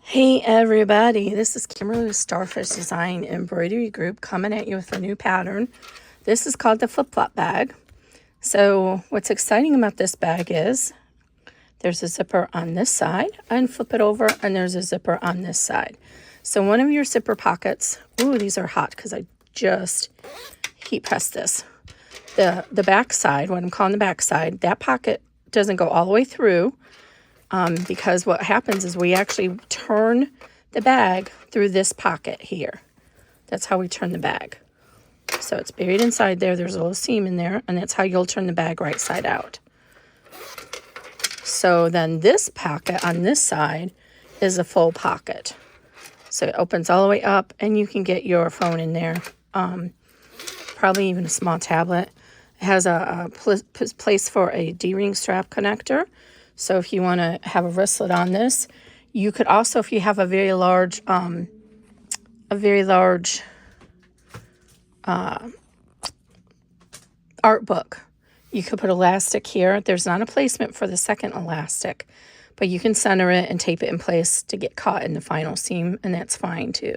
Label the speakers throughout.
Speaker 1: Hey everybody, this is Kimberly with Starfish Design Embroidery Group coming at you with a new pattern. This is called the flip-flop bag. So what's exciting about this bag is there's a zipper on this side and flip it over and there's a zipper on this side. So one of your zipper pockets, ooh, these are hot because I just heat pressed this. The back side, what I'm calling the back side, that pocket doesn't go all the way through. Because what happens is we actually turn the bag through this pocket here. That's how we turn the bag. So it's buried inside there. There's a little seam in there, and that's how you'll turn the bag right side out. So then this pocket on this side is a full pocket. So it opens all the way up, and you can get your phone in there, probably even a small tablet. It has a place for a D-ring strap connector. So if you want to have a wristlet on this, you could also, if you have a very large art book, you could put elastic here. There's not a placement for the second elastic, but you can center it and tape it in place to get caught in the final seam, and that's fine too.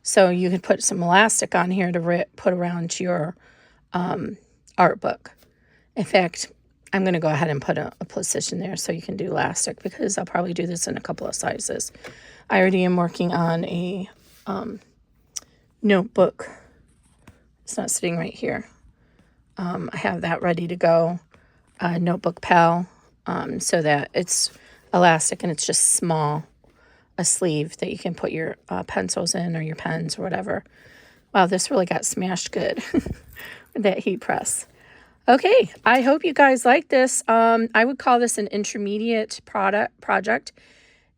Speaker 1: So you could put some elastic on here to put around your art book. In fact, I'm going to go ahead and put a position there so you can do elastic, because I'll probably do this in a couple of sizes. I already am working on a notebook. It's not sitting right here. I have that ready to go, notebook pal, so that it's elastic and it's just small, a sleeve that you can put your pencils in or your pens or whatever. Wow, this really got smashed good with that heat press. Okay, I hope you guys like this. I would call this an intermediate project.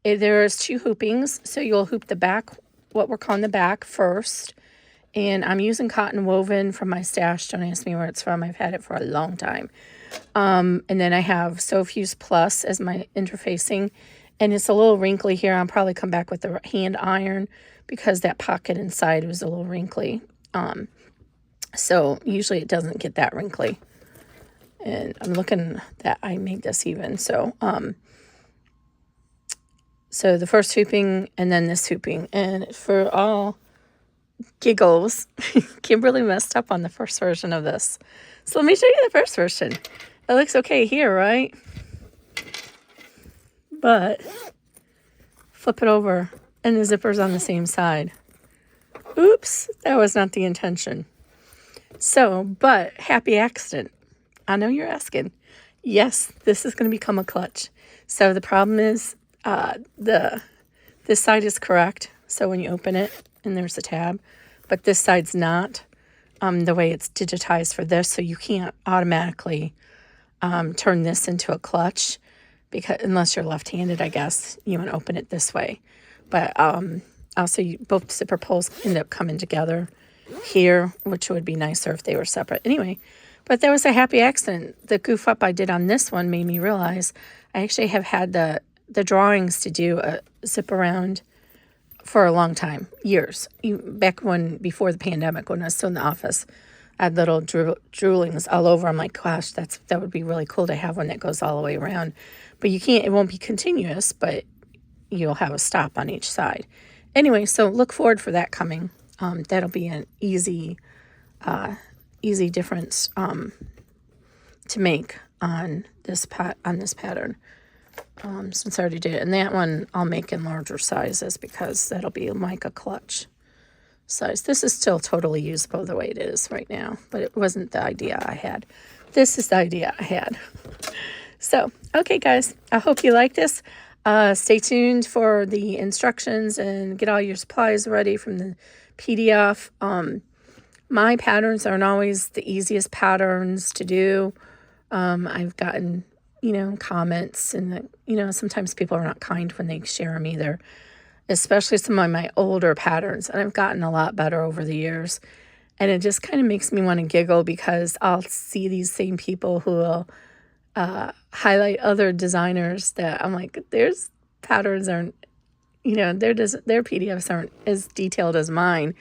Speaker 1: There's 2 hoopings, so you'll hoop the back, what we're calling the back first. And I'm using cotton woven from my stash. Don't ask me where it's from. I've had it for a long time. And then I have So Fuse Plus as my interfacing. And it's a little wrinkly here. I'll probably come back with the hand iron because that pocket inside was a little wrinkly. So usually it doesn't get that wrinkly. And I'm looking that I made this even. So the first hooping and then this hooping. And for all giggles, Kimberly messed up on the first version of this. So let me show you the first version. It looks okay here, right? But flip it over and the zipper's on the same side. Oops, that was not the intention. So, but happy accident. I know you're asking. Yes, this is going to become a clutch. So the problem is this side is correct. So when you open it, and there's a tab, but this side's not the way it's digitized for this. So you can't automatically turn this into a clutch, because unless you're left-handed, I guess you want to open it this way. But also both zipper pulls end up coming together here, which would be nicer if they were separate. Anyway. But that was a happy accident. The goof up I did on this one made me realize I actually have had the drawings to do a zip around for a long time, years. Back before the pandemic, when I was still in the office, I had little droolings all over. I'm like, gosh, that would be really cool to have one that goes all the way around. But you can't, it won't be continuous, but you'll have a stop on each side. Anyway, so look forward for that coming. That'll be an easy difference to make on this pattern, since I already did it. And that one I'll make in larger sizes because that'll be like a clutch size. This is still totally usable the way it is right now, but it wasn't the idea I had. This is the idea I had. So, okay guys, I hope you like this. Stay tuned for the instructions and get all your supplies ready from the PDF. My patterns aren't always the easiest patterns to do. I've gotten, comments, and, sometimes people are not kind when they share them either, especially some of my older patterns. And I've gotten a lot better over the years. And it just kind of makes me want to giggle because I'll see these same people who will highlight other designers that I'm like, there's patterns aren't, their PDFs aren't as detailed as mine.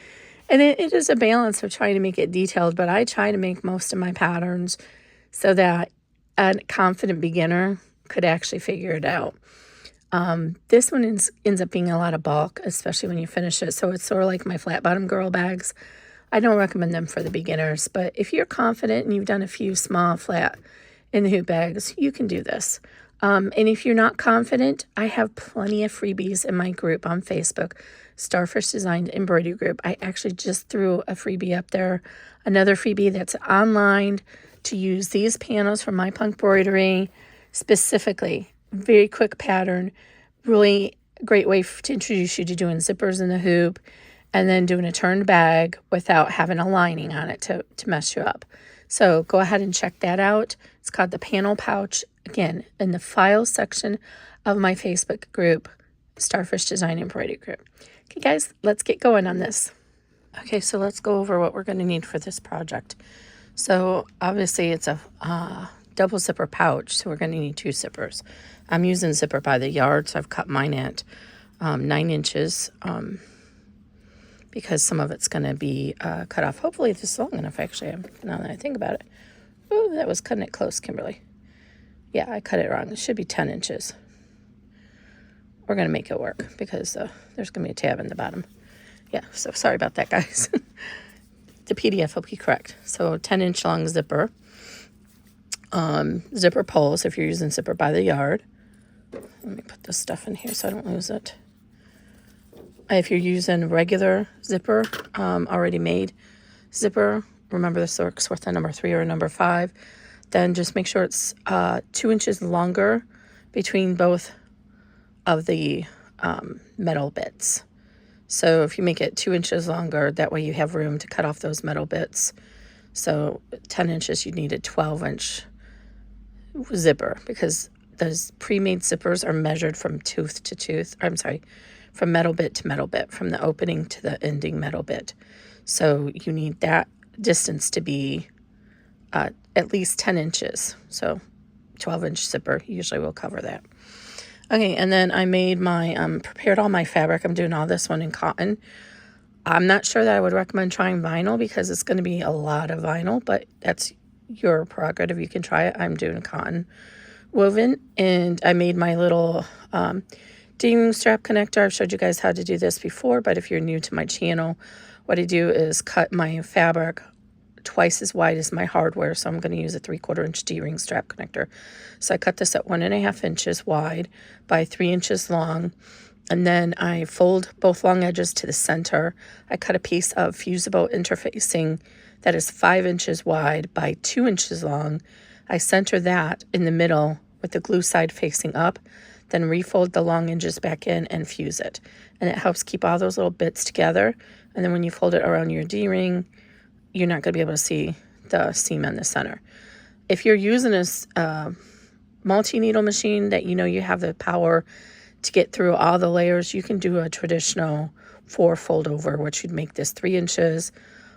Speaker 1: And it is a balance of trying to make it detailed, but I try to make most of my patterns so that a confident beginner could actually figure it out. This one ends up being a lot of bulk, especially when you finish it. So it's sort of like my flat bottom girl bags. I don't recommend them for the beginners, but if you're confident and you've done a few small flat in the hoop bags, you can do this. And if you're not confident, I have plenty of freebies in my group on Facebook, Starfish Design Embroidery Group. I actually just threw a freebie up there, another freebie that's online to use these panels from My Punk Embroidery specifically. Very quick pattern, really great way to introduce you to doing zippers in the hoop and then doing a turned bag without having a lining on it to mess you up. So go ahead and check that out. It's called the Panel Pouch. Again, in the files section of my Facebook group, Starfish Design Embroidery Group. Okay, guys, let's get going on this. Okay, so let's go over what we're going to need for this project. So obviously it's a double zipper pouch, so we're going to need 2 zippers. I'm using zipper by the yard, so I've cut mine at 9 inches because some of it's going to be cut off. Hopefully this is long enough, actually, now that I think about it. Oh, that was cutting it close, Kimberly. Yeah, I cut it wrong. It should be 10 inches. We're going to make it work because there's going to be a tab in the bottom. Yeah, so sorry about that, guys. The PDF will be correct. So 10-inch long zipper. Zipper poles if you're using zipper by the yard. Let me put this stuff in here so I don't lose it. If you're using regular zipper, already made zipper, remember this works with a number 3 or a number 5, then just make sure it's 2 inches longer between both of the metal bits. So if you make it 2 inches longer, that way you have room to cut off those metal bits. So 10 inches, you need a 12-inch zipper because those pre-made zippers are measured from tooth to tooth. I'm sorry, from metal bit to metal bit, from the opening to the ending metal bit. So you need that distance to be at least 10 inches. So 12-inch zipper usually will cover that. Okay, and then I made my, prepared all my fabric. I'm doing all this one in cotton. I'm not sure that I would recommend trying vinyl because it's going to be a lot of vinyl, but that's your prerogative. You can try it. I'm doing cotton woven, and I made my little D-ring strap connector. I've showed you guys how to do this before, but if you're new to my channel, what I do is cut my fabric twice as wide as my hardware, so I'm going to use a 3/4 inch D-ring strap connector. So I cut this at 1.5 inches wide by 3 inches long, and then I fold both long edges to the center. I cut a piece of fusible interfacing that is 5 inches wide by 2 inches long. I center that in the middle with the glue side facing up, then refold the long edges back in and fuse it. And it helps keep all those little bits together. And then when you fold it around your D-ring, you're not going to be able to see the seam in the center. If you're using a multi-needle machine that you know you have the power to get through all the layers, you can do a traditional 4 fold over, which you'd make this 3 inches,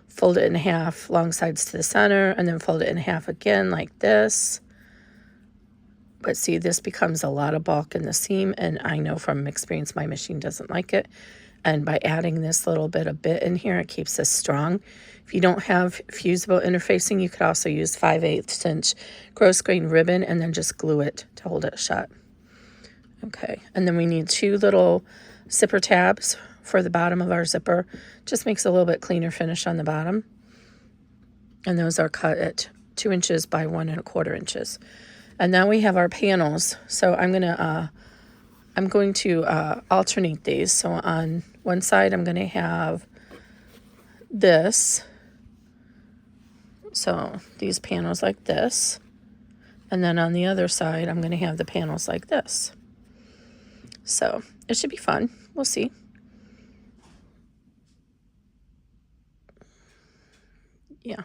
Speaker 1: fold it in half, long sides to the center, and then fold it in half again like this. But see, this becomes a lot of bulk in the seam, and I know from experience my machine doesn't like it. And by adding this little bit of bit in here, it keeps this strong. If you don't have fusible interfacing, you could also use 5/8 inch gross grain ribbon and then just glue it to hold it shut. Okay, and then we need 2 little zipper tabs for the bottom of our zipper. Just makes a little bit cleaner finish on the bottom. And those are cut at 2 inches by 1.25 inches. And now we have our panels. So I'm going to alternate these. So on one side, I'm going to have this. So these panels like this. And then on the other side, I'm going to have the panels like this. So it should be fun. We'll see. Yeah.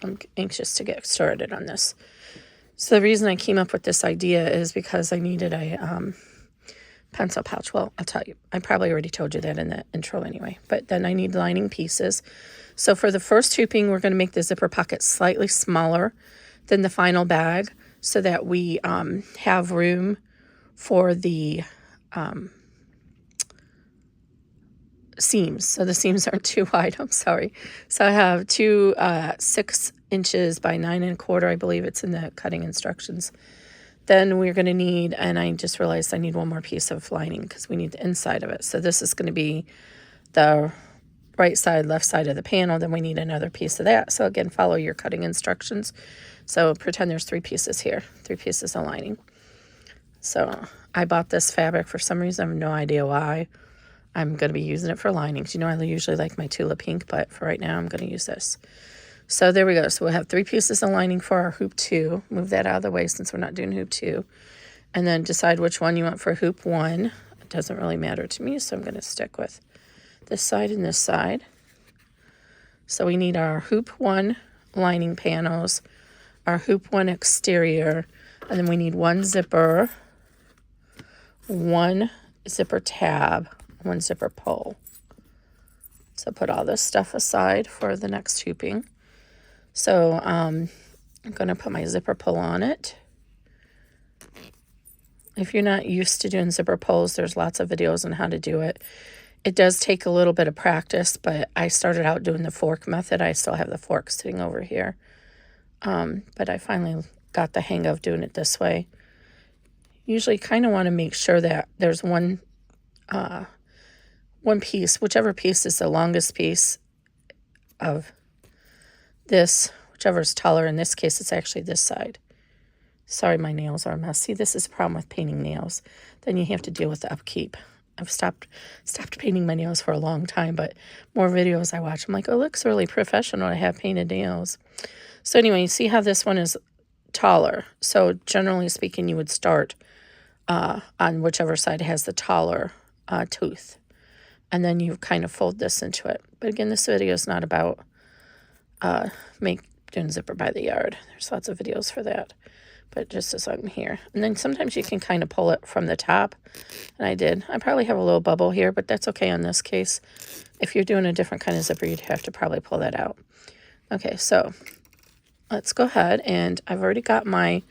Speaker 1: I'm anxious to get started on this. So the reason I came up with this idea is because I needed a pencil pouch. Well, I'll tell you. I probably already told you that in the intro anyway. But then I need lining pieces. So for the first hooping, we're going to make the zipper pocket slightly smaller than the final bag so that we have room for the seams. So the seams aren't too wide. I'm sorry. So I have 2 6 inches by 9.25. I believe it's in the cutting instructions. Then we're going to need, and I just realized I need one more piece of lining because we need the inside of it. So this is going to be the right side, left side of the panel. Then we need another piece of that. So again, follow your cutting instructions. So pretend there's 3 pieces here, 3 pieces of lining. So I bought this fabric for some reason. I have no idea why. I'm going to be using it for linings. You know, I usually like my Tula Pink, but for right now, I'm going to use this. So there we go. So we'll have 3 pieces of lining for our hoop 2. Move that out of the way since we're not doing hoop 2. And then decide which one you want for hoop 1. It doesn't really matter to me, so I'm going to stick with this side and this side. So we need our hoop 1 lining panels, our hoop 1 exterior, and then we need 1 zipper, 1 zipper tab, 1 zipper pull. So put all this stuff aside for the next hooping. So I'm going to put my zipper pull on it. If you're not used to doing zipper pulls, there's lots of videos on how to do it. It does take a little bit of practice, but I started out doing the fork method. I still have the fork sitting over here. But I finally got the hang of doing it this way. Usually kind of want to make sure that there's one piece, whichever piece is the longest piece of this, whichever is taller. In this case, it's actually this side. Sorry, my nails are a mess. See, this is a problem with painting nails. Then you have to deal with the upkeep. I've stopped painting my nails for a long time, but more videos I watch, I'm like, oh, it looks really professional. I have painted nails. So anyway, you see how this one is taller. So generally speaking, you would start on whichever side has the taller tooth. And then you kind of fold this into it. But again, this video is not about doing zipper by the yard. There's lots of videos for that. But just as I'm here. And then sometimes you can kind of pull it from the top. And I did. I probably have a little bubble here, but that's okay on this case. If you're doing a different kind of zipper, you'd have to probably pull that out. Okay, so let's go ahead. And I've already got my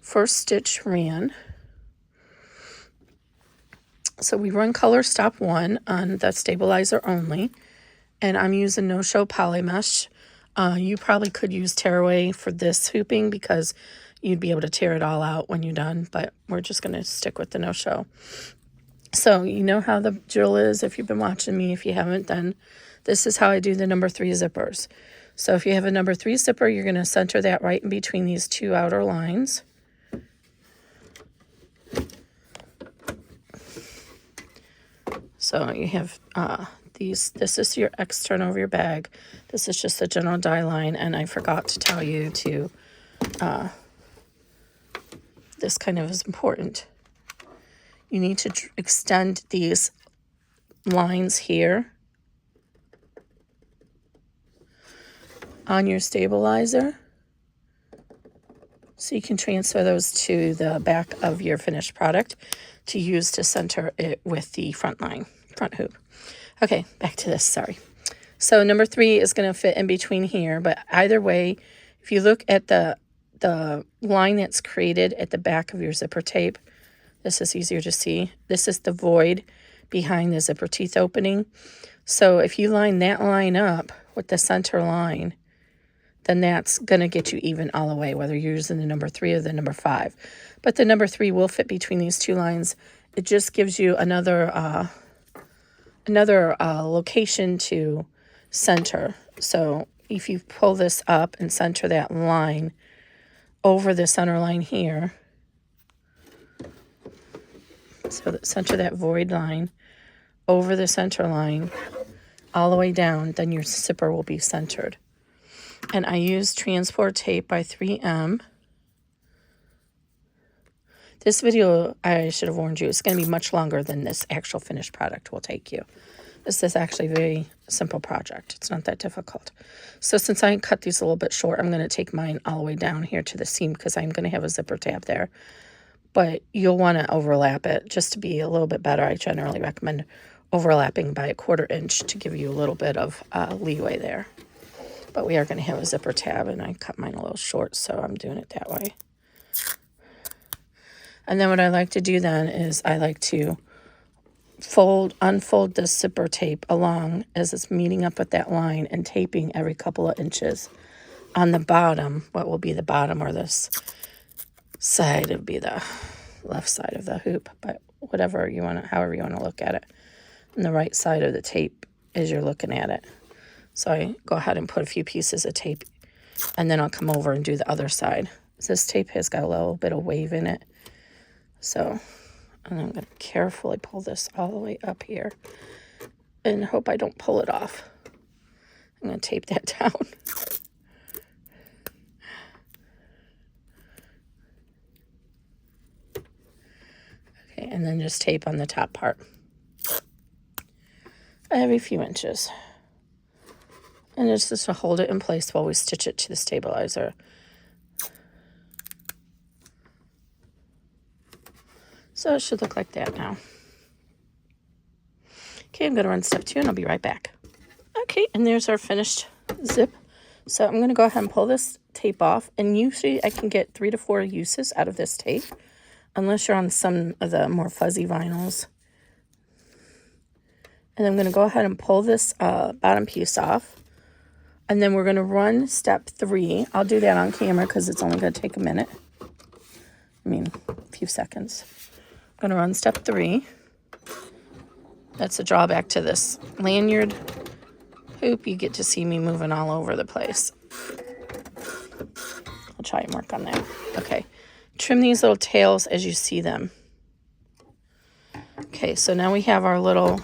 Speaker 1: first stitch ran. So we run color stop 1 on the stabilizer only. And I'm using no-show poly mesh. You probably could use tearaway for this hooping because you'd be able to tear it all out when you're done, but we're just going to stick with the no-show. So you know how the drill is if you've been watching me. If you haven't, then this is how I do the number 3 zippers. So if you have a number 3 zipper, you're going to center that right in between these 2 outer lines. So you have this is your external of your bag. This is just the general die line, and I forgot to tell you to, this kind of is important. You need to extend these lines here on your stabilizer so you can transfer those to the back of your finished product to use to center it with the front hoop. Okay, back to this, sorry. So number 3 is going to fit in between here, but either way, if you look at the line that's created at the back of your zipper tape, this is easier to see. This is the void behind the zipper teeth opening. So if you line that line up with the center line, then that's going to get you even all the way, whether you're using the number 3 or the number 5. But the number 3 will fit between these 2 lines. It just gives you another location to center. So if you pull this up and center that line over the center line here, so that center that void line over the center line all the way down, then your zipper will be centered. And I use transport tape by 3M. This video, I should have warned you, it's going to be much longer than this actual finished product will take you. This is actually a very simple project. It's not that difficult. So since I cut these a little bit short, I'm going to take mine all the way down here to the seam because I'm going to have a zipper tab there. But you'll want to overlap it just to be a little bit better. I generally recommend overlapping by 1/4 inch to give you a little bit of leeway there. But we are going to have a zipper tab, and I cut mine a little short, so I'm doing it that way. And then what I like to do then is I like to unfold this zipper tape along as it's meeting up with that line and taping every couple of inches on the bottom, what will be the bottom or this side, it would be the left side of the hoop, but whatever you want to, however you want to look at it. And the right side of the tape as you're looking at it. So I go ahead and put a few pieces of tape, and then I'll come over and do the other side. This tape has got a little bit of wave in it. So and I'm going to carefully pull this all the way up here and hope I don't pull it off. I'm going to tape that down. Okay, and then just tape on the top part every few inches. And it's just to hold it in place while we stitch it to the stabilizer. So it should look like that now. Okay, I'm going to run step 2 and I'll be right back. Okay, and there's our finished zip. So I'm going to go ahead and pull this tape off. And usually I can get 3 to 4 uses out of this tape, unless you're on some of the more fuzzy vinyls. And I'm going to go ahead and pull this bottom piece off. And then we're going to run step 3. I'll do that on camera because it's only going to take a minute. I mean, a few seconds. I'm going to run step 3. That's a drawback to this lanyard hoop. You get to see me moving all over the place. I'll try and work on that. Okay. Trim these little tails as you see them. Okay, so now we have our little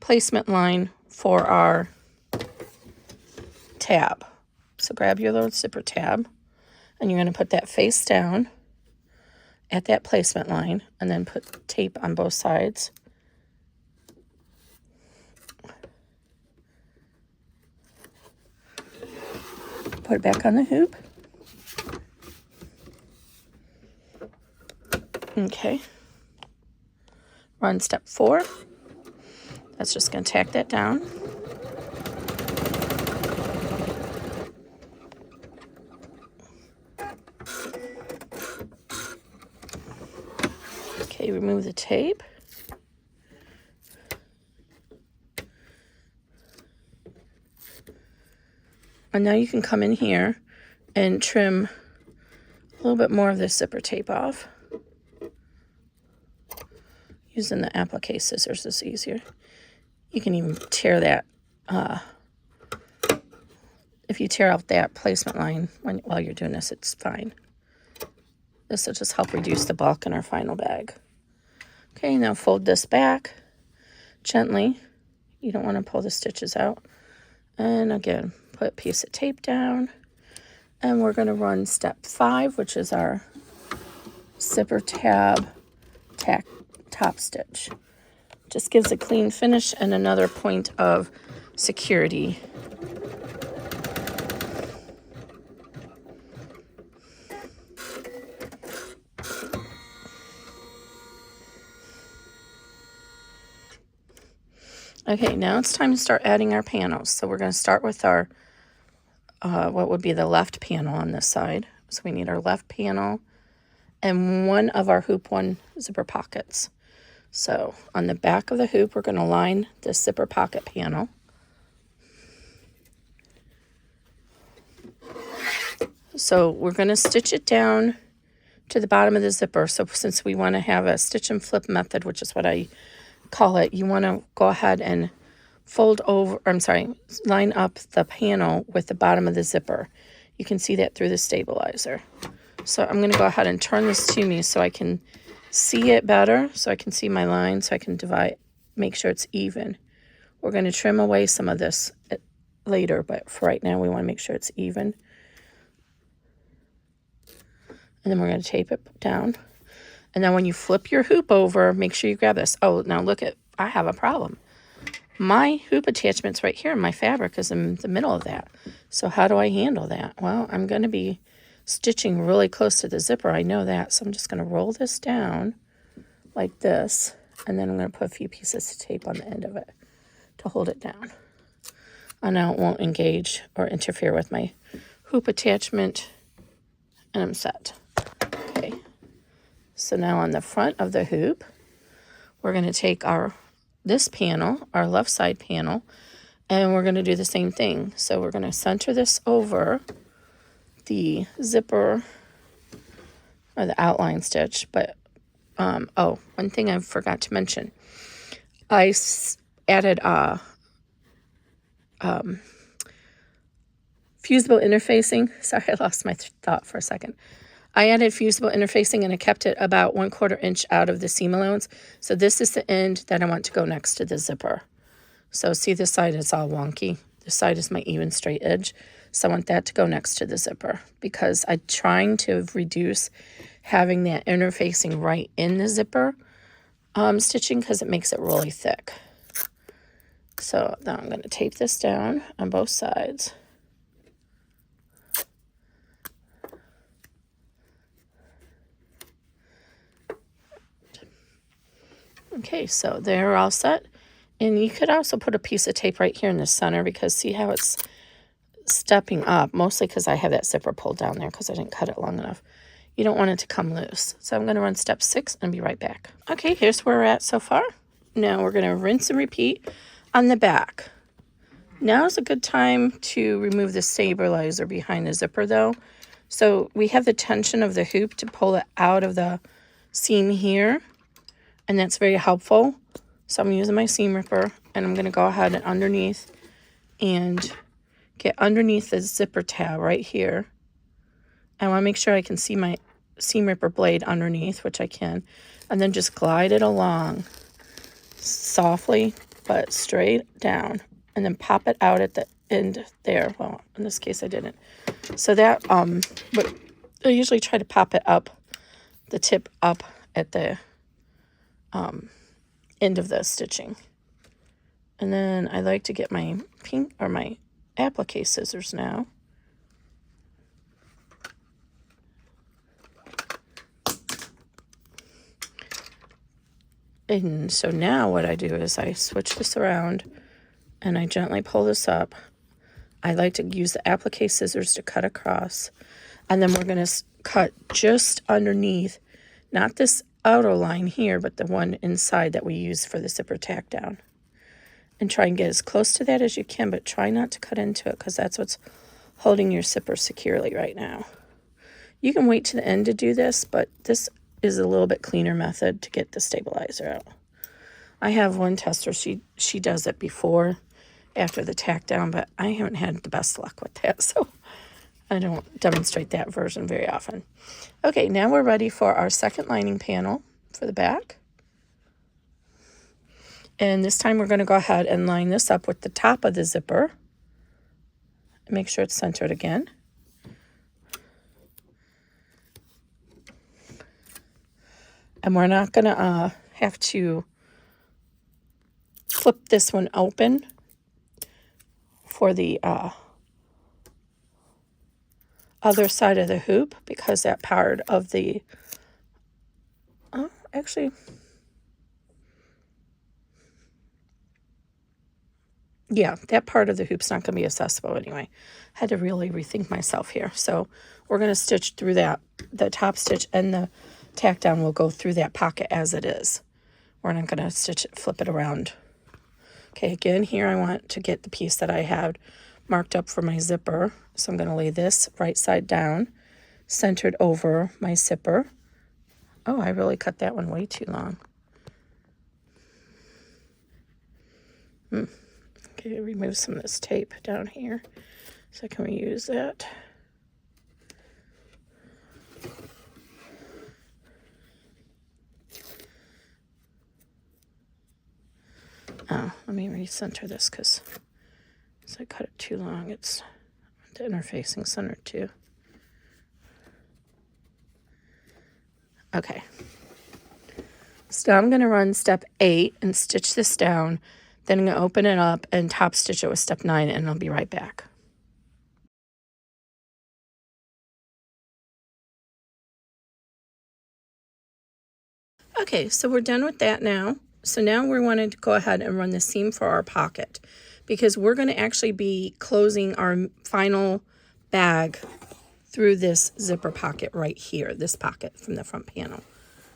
Speaker 1: placement line for our tab. So grab your little zipper tab, and you're going to put that face down at that placement line, and then put tape on both sides. Put it back on the hoop. Okay. Run step 4. That's just going to tack that down. Okay, remove the tape. And now you can come in here and trim a little bit more of this zipper tape off. Using the applique scissors is easier. You can even tear that, if you tear out that placement line while you're doing this, it's fine. This will just help reduce the bulk in our final bag. Okay, now fold this back gently. You don't want to pull the stitches out. And again, put a piece of tape down. And we're going to run step 5, which is our zipper tab tack top stitch. Just gives a clean finish and another point of security. Okay, now it's time to start adding our panels. So we're going to start with our, what would be the left panel on this side. So we need our left panel and one of our hoop 1 zipper pockets. So on the back of the hoop, we're going to line this zipper pocket panel. So we're going to stitch it down to the bottom of the zipper. So since we want to have a stitch and flip method, which is what I call it, you want to go ahead and line up the panel with the bottom of the zipper. You can see that through the stabilizer. So I'm going to go ahead and turn this to me so I can see it better, so I can see my line, so I can make sure it's even. We're going to trim away some of this later, but for right now we want to make sure it's even. And then we're going to tape it down. And then when you flip your hoop over, make sure you grab this. Oh, now look I have a problem. My hoop attachment's right here, and my fabric is in the middle of that. So how do I handle that? Well, I'm going to be stitching really close to the zipper. I know that. So I'm just going to roll this down like this. And then I'm going to put a few pieces of tape on the end of it to hold it down. And now it won't engage or interfere with my hoop attachment. And I'm set. Okay. So now on the front of the hoop, we're going to take this panel, our left side panel, and we're going to do the same thing. So we're going to center this over the zipper or the outline stitch. But, oh, one thing I forgot to mention. I added fusible interfacing. Sorry, I lost my thought for a second. I added fusible interfacing and I kept it about 1/4 inch out of the seam allowance. So this is the end that I want to go next to the zipper. So see, this side is all wonky. This side is my even straight edge. So I want that to go next to the zipper because I'm trying to reduce having that interfacing right in the zipper stitching because it makes it really thick. So now I'm going to tape this down on both sides. Okay, so they're all set. And you could also put a piece of tape right here in the center because see how it's stepping up, mostly because I have that zipper pulled down there because I didn't cut it long enough. You don't want it to come loose. So I'm going to run step 6 and be right back. Okay, here's where we're at so far. Now we're going to rinse and repeat on the back. Now is a good time to remove the stabilizer behind the zipper though. So we have the tension of the hoop to pull it out of the seam here. And that's very helpful. So I'm using my seam ripper and I'm going to go ahead and underneath and get underneath the zipper tab right here. I want to make sure I can see my seam ripper blade underneath, which I can, and then just glide it along softly but straight down and then pop it out at the end there. Well, in this case I didn't. So that, but I usually try to pop it up, the tip up at the end of the stitching. And then I like to get my pink or my applique scissors now. And so now what I do is I switch this around and I gently pull this up. I like to use the applique scissors to cut across. And then we're going to cut just underneath, not this outer line here, but the one inside that we use for the zipper tack down. And try and get as close to that as you can, but try not to cut into it because that's what's holding your zipper securely right now. You can wait to the end to do this, but this is a little bit cleaner method to get the stabilizer out. I have one tester, she does it before, after the tack down, but I haven't had the best luck with that, so I don't demonstrate that version very often. Okay, now we're ready for our second lining panel for the back. And this time we're going to go ahead and line this up with the top of the zipper. Make sure it's centered again. And we're not going to have to flip this one open for the other side of the hoop because that part of the, actually, yeah, that part of the hoop's not going to be accessible anyway. I had to really rethink myself here. So we're going to stitch through that. The top stitch and the tack down will go through that pocket as it is. We're not going to stitch it, flip it around. Okay, again, here I want to get the piece that I had marked up for my zipper. So I'm going to lay this right side down, centered over my zipper. Oh, I really cut that one way too long. Okay, remove some of this tape down here so I can reuse that. Oh, let me recenter this because I cut it too long. It's the interfacing center too. Okay. So I'm going to run step 8 and stitch this down. Then I'm going to open it up and top stitch it with step 9 and I'll be right back. Okay, so we're done with that now. So now we wanted to go ahead and run the seam for our pocket because we're going to actually be closing our final bag through this zipper pocket right here, this pocket from the front panel.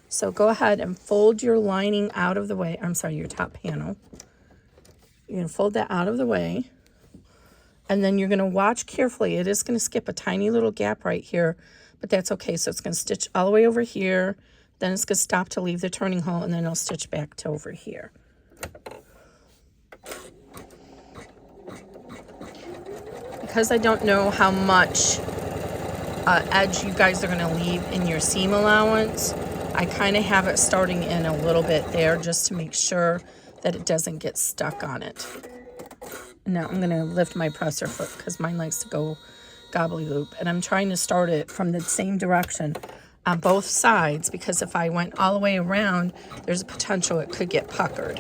Speaker 1: So go ahead and fold your lining out of the way. I'm sorry, your top panel. You're going to fold that out of the way. And then you're going to watch carefully. It is going to skip a tiny little gap right here, but that's okay. So it's going to stitch all the way over here, then it's going to stop to leave the turning hole, and then it'll stitch back to over here. Because I don't know how much edge you guys are going to leave in your seam allowance, I kind of have it starting in a little bit there just to make sure that it doesn't get stuck on it. Now I'm going to lift my presser foot because mine likes to go gobbly-loop, and I'm trying to start it from the same direction on both sides, because if I went all the way around, there's a potential it could get puckered.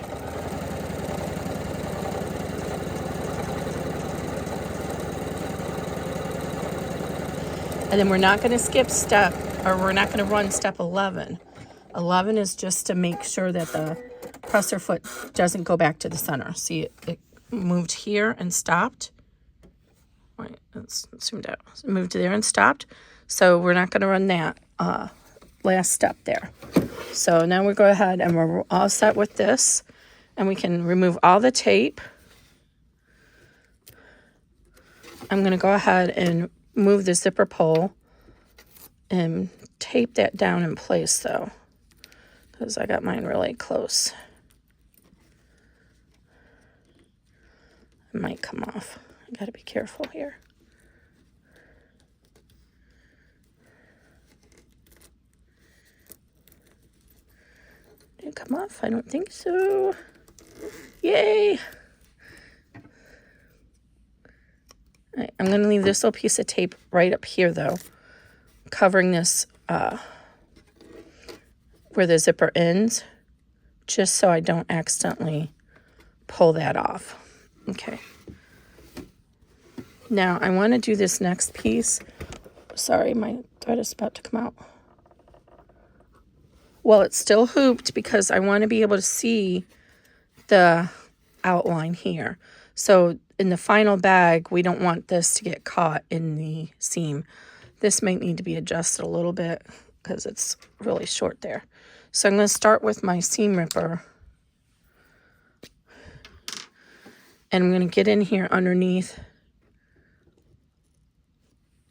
Speaker 1: And then we're not going to skip step, or we're not going to run step 11. 11 is just to make sure that the presser foot doesn't go back to the center. See, it moved here and stopped. Wait, let's zoom out. It moved there and stopped. So we're not going to run that last step there. So now we go ahead and we're all set with this. And we can remove all the tape. I'm going to go ahead and move the zipper pull and tape that down in place though, because I got mine really close. It might come off. I gotta be careful here. Did it come off? I don't think so. Yay! Right, I'm going to leave this little piece of tape right up here, though, covering this where the zipper ends, just so I don't accidentally pull that off. Okay. Now, I want to do this next piece. Sorry, my thread is about to come out. Well, it's still hooped because I want to be able to see the outline here. So in the final bag, we don't want this to get caught in the seam. This might need to be adjusted a little bit because it's really short there. So I'm going to start with my seam ripper. And I'm going to get in here underneath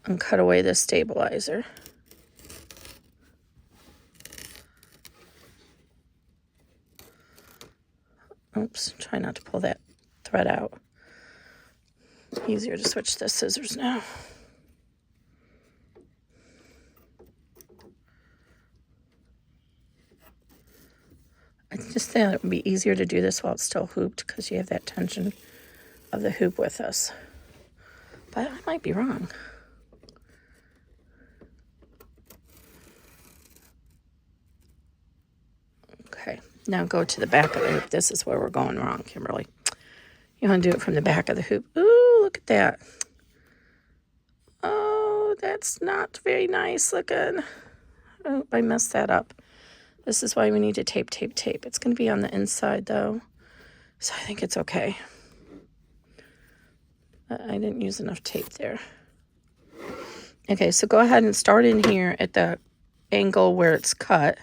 Speaker 1: and cut away the stabilizer. Oops, try not to pull that thread out. Easier to switch the scissors now. I just thought it would be easier to do this while it's still hooped because you have that tension of the hoop with us. But I might be wrong. Okay, now go to the back of the hoop. This is where we're going wrong, Kimberly. You want to do it from the back of the hoop. Ooh, look at that. Oh, that's not very nice looking. Oh, I messed that up. This is why we need to tape, tape, tape. It's going to be on the inside, though, so I think it's okay. I didn't use enough tape there. Okay, so go ahead and start in here at the angle where it's cut.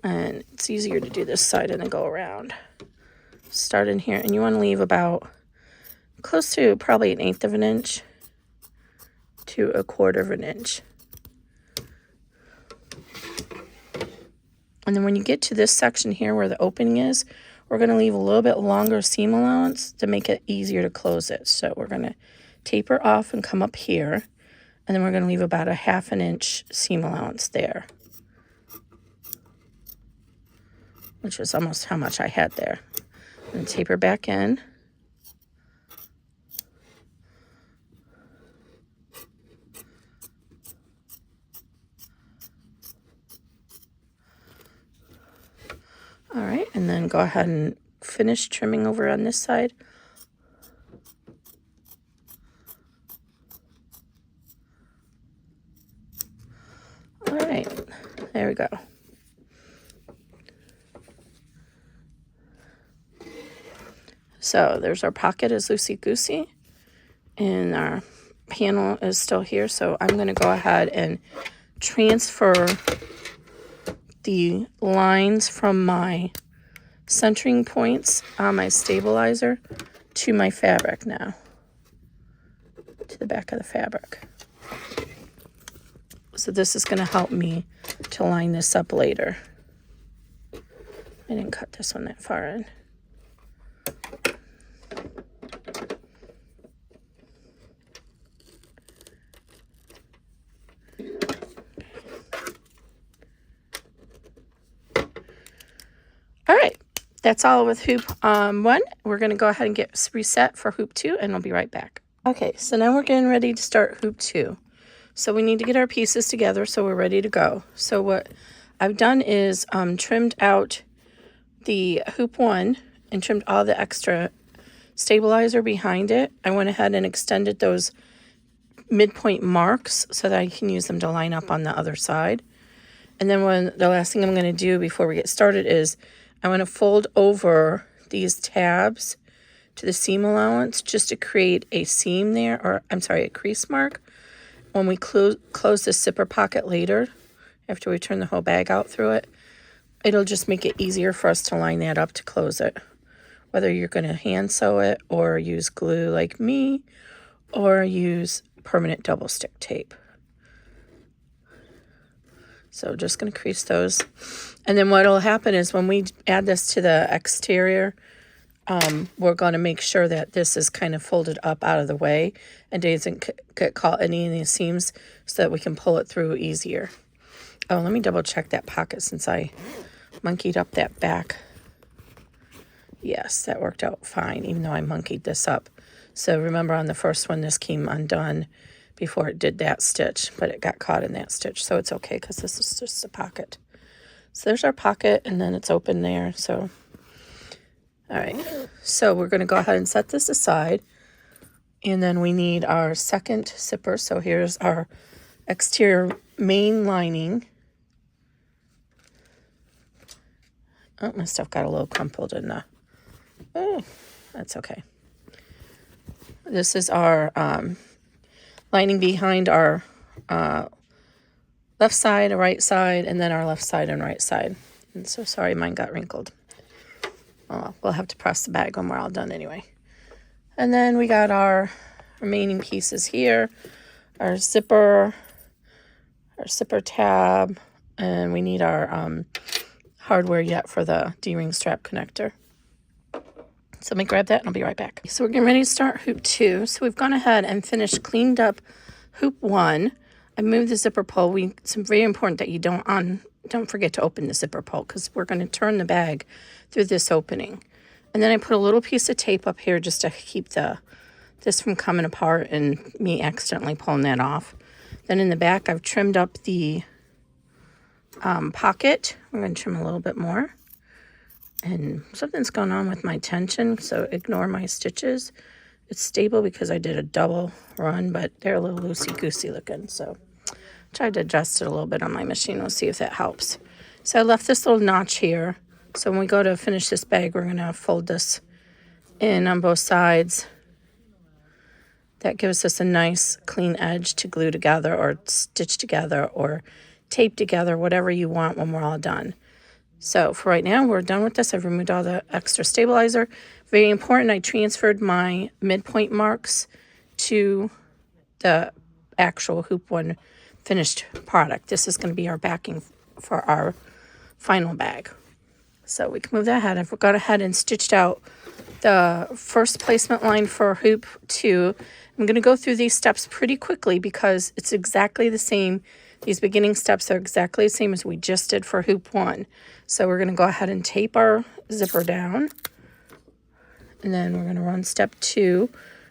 Speaker 1: And it's easier to do this side and then go around. Start in here, and you want to leave about close to probably 1/8 of an inch to 1/4 of an inch. And then when you get to this section here where the opening is, we're going to leave a little bit longer seam allowance to make it easier to close it. So we're going to taper off and come up here, and then we're going to leave about 1/2 inch seam allowance there, which was almost how much I had there. And taper back in. All right, and then go ahead and finish trimming over on this side. All right, there we go. So there's our pocket is loosey-goosey, and our panel is still here. So I'm going to go ahead and transfer the lines from my centering points on my stabilizer to my fabric now, to the back of the fabric. So this is going to help me to line this up later. I didn't cut this one that far in. All right, that's all with hoop 1. We're going to go ahead and get reset for hoop 2, and we'll be right back. Okay, so now we're getting ready to start hoop 2. So we need to get our pieces together so we're ready to go. So what I've done is trimmed out the hoop 1 and trimmed all the extra stabilizer behind it. I went ahead and extended those midpoint marks so that I can use them to line up on the other side. And then the last thing I'm going to do before we get started is I want to fold over these tabs to the seam allowance just to create a seam there, or I'm sorry, a crease mark. When we close this zipper pocket later, after we turn the whole bag out through it, it'll just make it easier for us to line that up to close it. Whether you're going to hand sew it or use glue like me, or use permanent double stick tape. So just going to crease those. And then what will happen is when we add this to the exterior, we're going to make sure that this is kind of folded up out of the way and doesn't get caught in any of these seams so that we can pull it through easier. Oh, let me double check that pocket since I monkeyed up that back. Yes, that worked out fine, even though I monkeyed this up. So remember on the first one, this came undone before it did that stitch, but it got caught in that stitch. So it's okay because this is just a pocket. So there's our pocket, and then it's open there. So, all right. So we're going to go ahead and set this aside. And then we need our second zipper. So here's our exterior main lining. Oh, my stuff got a little crumpled in the... Oh, that's okay. This is our lining behind our left side, right side, and then our left side and right side. And so sorry, mine got wrinkled. Oh, we'll have to press the bag when we're all done anyway. And then we got our remaining pieces here, our zipper tab, and we need our hardware yet for the D-ring strap connector. So let me grab that and I'll be right back. So we're getting ready to start hoop 2. So we've gone ahead and cleaned up hoop 1. I moved the zipper pull. It's very important that you don't forget to open the zipper pull because we're going to turn the bag through this opening. And then I put a little piece of tape up here just to keep this from coming apart and me accidentally pulling that off. Then in the back, I've trimmed up the pocket. We're going to trim a little bit more. And something's going on with my tension, so ignore my stitches. It's stable because I did a double run, but they're a little loosey-goosey looking. So I tried to adjust it a little bit on my machine. We'll see if that helps. So I left this little notch here. So when we go to finish this bag, we're going to fold this in on both sides. That gives us a nice clean edge to glue together or stitch together or tape together, whatever you want when we're all done. So for right now, we're done with this. I've removed all the extra stabilizer. Very important, I transferred my midpoint marks to the actual hoop 1 finished product. This is going to be our backing for our final bag. So we can move that ahead. I've gone ahead and stitched out the first placement line for hoop 2. I'm going to go through these steps pretty quickly because it's exactly the same. These beginning steps are exactly the same as we just did for hoop 1. So we're going to go ahead and tape our zipper down. And then we're going to run step 2,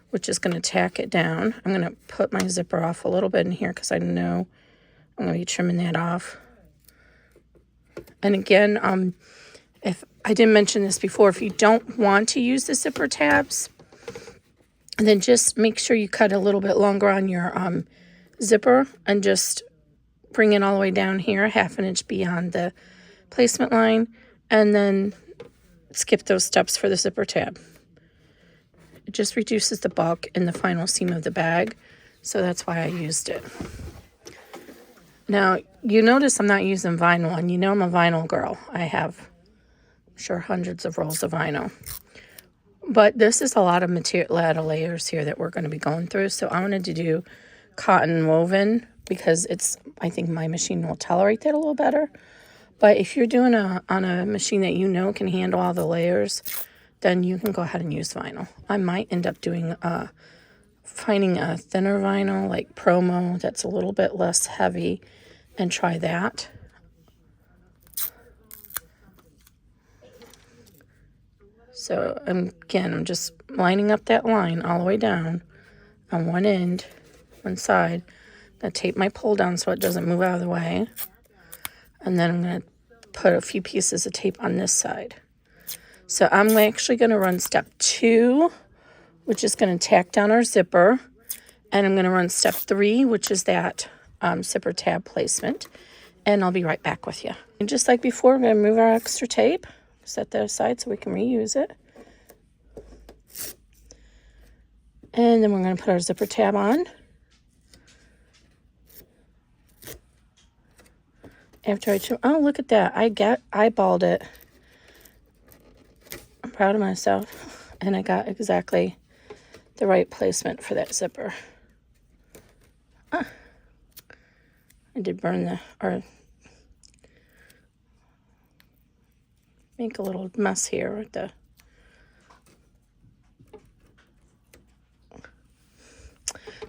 Speaker 1: which is going to tack it down. I'm going to put my zipper off a little bit in here because I know I'm going to be trimming that off. And again, if I didn't mention this before, if you don't want to use the zipper tabs, then just make sure you cut a little bit longer on your zipper and just bring it all the way down here, half an inch beyond the placement line, and then skip those steps for the zipper tab. It just reduces the bulk in the final seam of the bag, so that's why I used it. Now, you notice I'm not using vinyl, and you know I'm a vinyl girl. I have, I'm sure, hundreds of rolls of vinyl. But this is a lot of material, a lot of layers here that we're going to be going through, so I wanted to do cotton woven because I think my machine will tolerate that a little better. But if you're doing on a machine that you know can handle all the layers, then you can go ahead and use vinyl. I might end up doing finding a thinner vinyl like Promo that's a little bit less heavy and try that. So again, I'm just lining up that line all the way down on one end, one side. I'm going to tape my pull down so it doesn't move out of the way. And then I'm going to put a few pieces of tape on this side. So I'm actually going to run step 2, which is going to tack down our zipper. And I'm going to run step 3, which is that zipper tab placement. And I'll be right back with you. And just like before, we're going to move our extra tape. Set that aside so we can reuse it. And then we're going to put our zipper tab on. After I trim, oh, look at that. I eyeballed it. I'm proud of myself. And I got exactly the right placement for that zipper. I did burn or make a little mess here with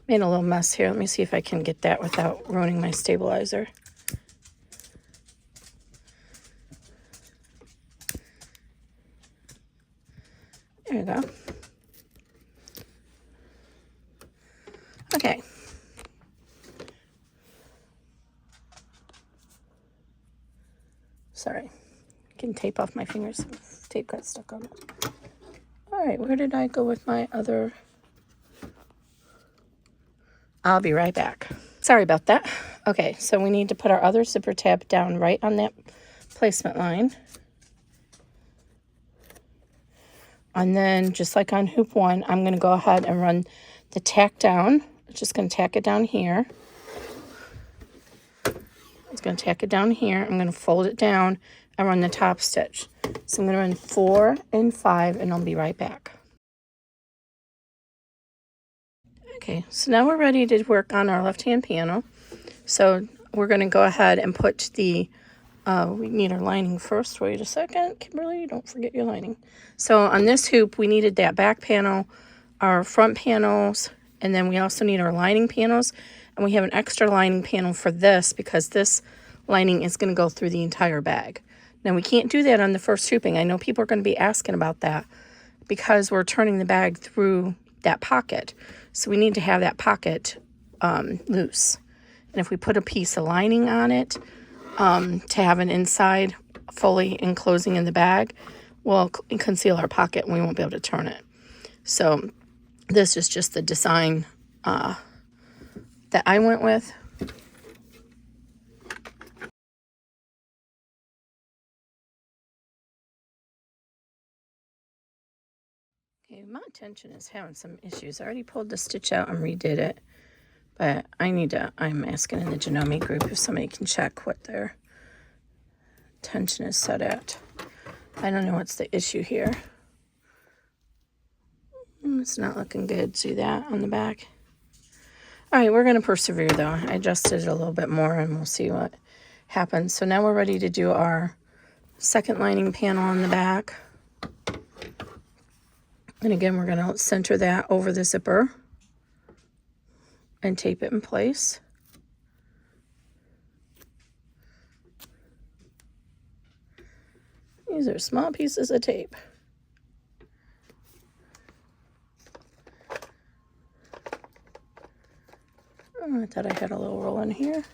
Speaker 1: made a little mess here. Let me see if I can get that without ruining my stabilizer. There you go. Okay. Sorry. I can tape off my fingers. Tape got stuck on it. All right, where did I go with my other? I'll be right back. Sorry about that. Okay, so we need to put our other zipper tab down right on that placement line. And then, just like on hoop 1, I'm going to go ahead and run the tack down. I'm just going to tack it down here. I'm going to tack it down here. I'm going to fold it down and run the top stitch. So I'm going to run 4 and 5, and I'll be right back. Okay, so now we're ready to work on our left-hand panel. So we're going to go ahead and put the, we need our lining first. Wait a second, Kimberly, don't forget your lining. So on this hoop, we needed that back panel, our front panels, and then we also need our lining panels. And we have an extra lining panel for this because this lining is going to go through the entire bag. Now, we can't do that on the first hooping. I know people are going to be asking about that because we're turning the bag through that pocket. So we need to have that pocket loose. And if we put a piece of lining on it to have an inside fully enclosing in the bag, we'll conceal our pocket and we won't be able to turn it. So this is just the design that I went with. Okay, my tension is having some issues. I already pulled the stitch out and redid it, but I'm asking in the Janome group if somebody can check what their tension is set at. I don't know what's the issue here. It's not looking good. See that on the back? All right, we're going to persevere though. I adjusted it a little bit more and we'll see what happens. So now we're ready to do our second lining panel on the back. And again, we're going to center that over the zipper and tape it in place. These are small pieces of tape. Oh, I thought I had a little roll in here.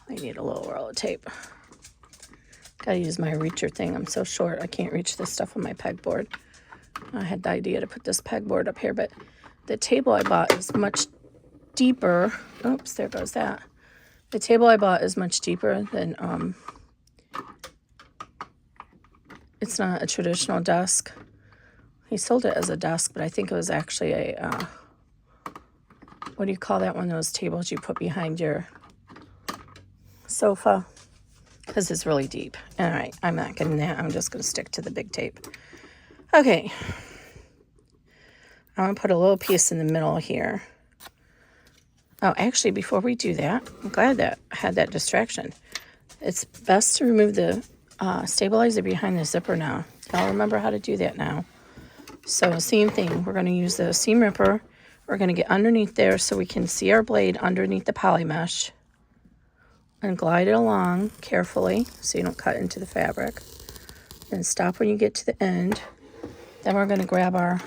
Speaker 1: I need a little roll of tape. Gotta use my reacher thing. I'm so short, I can't reach this stuff on my pegboard. I had the idea to put this pegboard up here, but the table I bought is much deeper. Oops, there goes that. The table I bought is much deeper than, it's not a traditional desk. He sold it as a desk, but I think it was actually a, what do you call that one? Those tables you put behind your sofa. Because it's really deep. All right, I'm not getting that. I'm just going to stick to the big tape. Okay. I'm going to put a little piece in the middle here. Oh, actually, before we do that, I'm glad that I had that distraction. It's best to remove the stabilizer behind the zipper now. Y'all remember how to do that now. So same thing. We're going to use the seam ripper. We're going to get underneath there so we can see our blade underneath the poly mesh. And glide it along carefully so you don't cut into the fabric. Then stop when you get to the end. Then we're going to grab our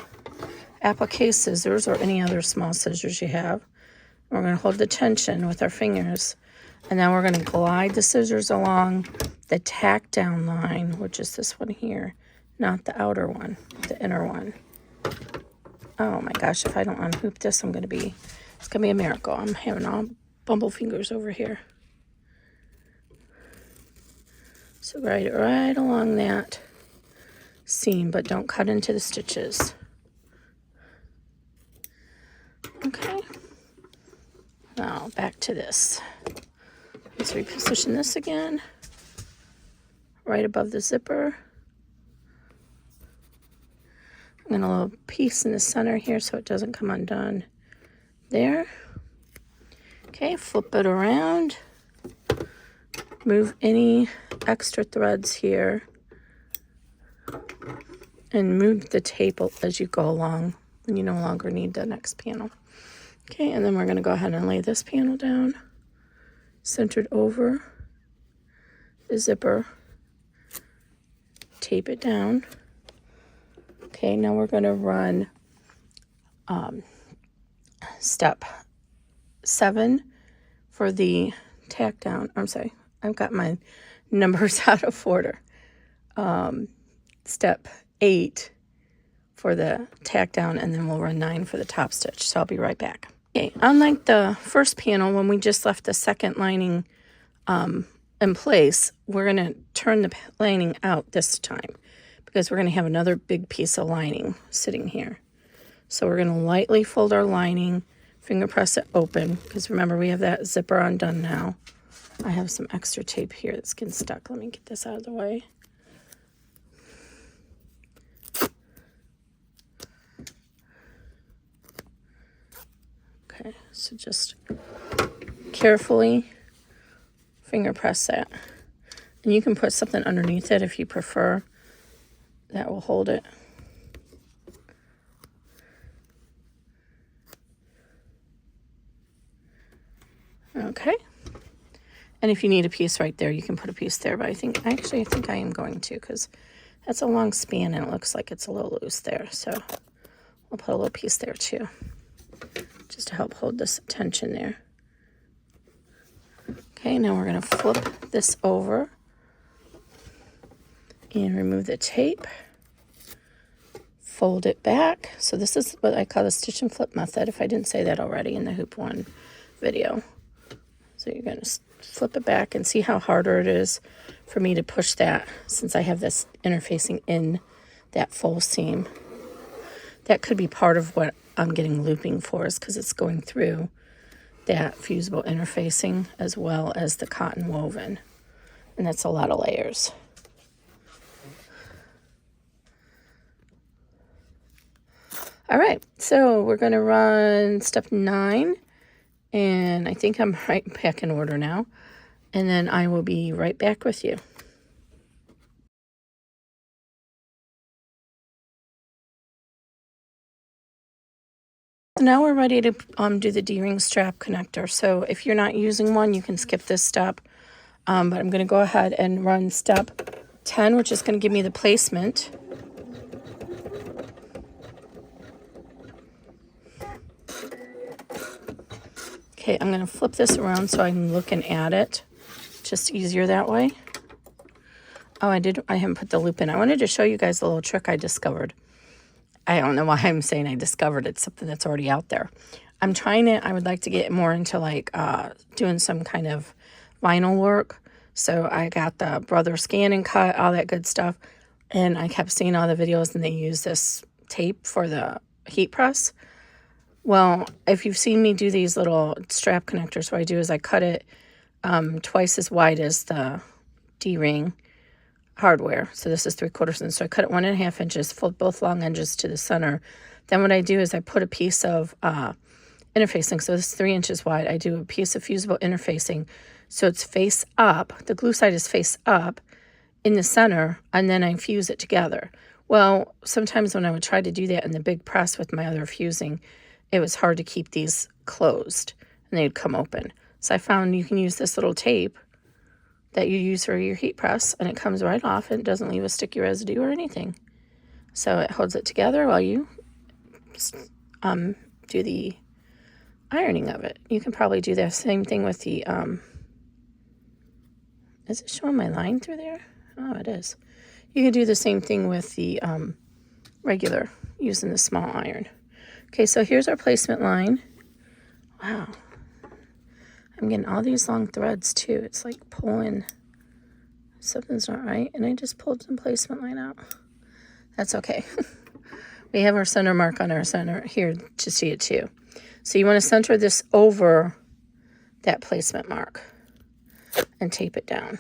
Speaker 1: applique scissors or any other small scissors you have. We're going to hold the tension with our fingers. And then we're going to glide the scissors along the tack down line, which is this one here, not the outer one, the inner one. Oh my gosh, if I don't unhoop this, it's going to be a miracle. I'm having all bumble fingers over here. So glide it right along that seam, but don't cut into the stitches. Okay. Now back to this. Let's reposition this again. Right above the zipper. I'm going to leave a little piece in the center here so it doesn't come undone. There. Okay, flip it around. Move any extra threads here. And move the tape as you go along when you no longer need the next panel. Okay, and then we're going to go ahead and lay this panel down, centered over the zipper, tape it down. Okay, now we're going to run step 7 for the tack down. I'm sorry, I've got my numbers out of order. Step 8 for the tack down, and then we'll run 9 for the top stitch. So I'll be right back. Okay, unlike the first panel, when we just left the second lining in place, we're going to turn the lining out this time because we're going to have another big piece of lining sitting here. So we're going to lightly fold our lining, finger press it open, because remember we have that zipper undone now. I have some extra tape here that's getting stuck. Let me get this out of the way. Okay, so just carefully finger press that. And you can put something underneath it if you prefer. That will hold it. Okay. And if you need a piece right there, you can put a piece there. But I think I am going to, because that's a long span and it looks like it's a little loose there. So I'll put a little piece there too, just to help hold this tension there. Okay, now we're going to flip this over and remove the tape. Fold it back. So this is what I call the stitch and flip method, if I didn't say that already in the Hoop 1 video. So you're going to flip it back and see how harder it is for me to push that since I have this interfacing in that full seam. That could be part of what I'm getting looping for, is because it's going through that fusible interfacing as well as the cotton woven. And that's a lot of layers. All right, so we're going to run step 9, and I think I'm right back in order now, and then I will be right back with you. Now we're ready to do the D-ring strap connector. So if you're not using one, you can skip this step, but I'm going to go ahead and run step 10, which is going to give me the placement. Okay, I'm going to flip this around so I'm looking at it. Just easier that way. Oh, I haven't put the loop in. I wanted to show you guys a little trick I discovered. I don't know why I'm saying I discovered it. It's something that's already out there. I would like to get more into like doing some kind of vinyl work. So I got the Brother Scan and Cut, all that good stuff. And I kept seeing all the videos and they use this tape for the heat press. Well, if you've seen me do these little strap connectors, what I do is I cut it twice as wide as the D-ring hardware. So this is 3/4 inch. So I cut it 1.5 inches, fold both long edges to the center. Then what I do is I put a piece of interfacing. So this is 3 inches wide. I do a piece of fusible interfacing. So it's face up. The glue side is face up in the center, and then I fuse it together. Well, sometimes when I would try to do that in the big press with my other fusing, it was hard to keep these closed and they'd come open. So I found you can use this little tape that you use for your heat press, and it comes right off and it doesn't leave a sticky residue or anything. So it holds it together while you do the ironing of it. You can probably do the same thing with the, is it showing my line through there? Oh, it is. You can do the same thing with the regular, using the small iron. Okay, so here's our placement line. Wow. I'm getting all these long threads too. It's like pulling, something's not right. And I just pulled some placement line out. That's okay. We have our center mark on our center here to see it too. So you want to center this over that placement mark and tape it down.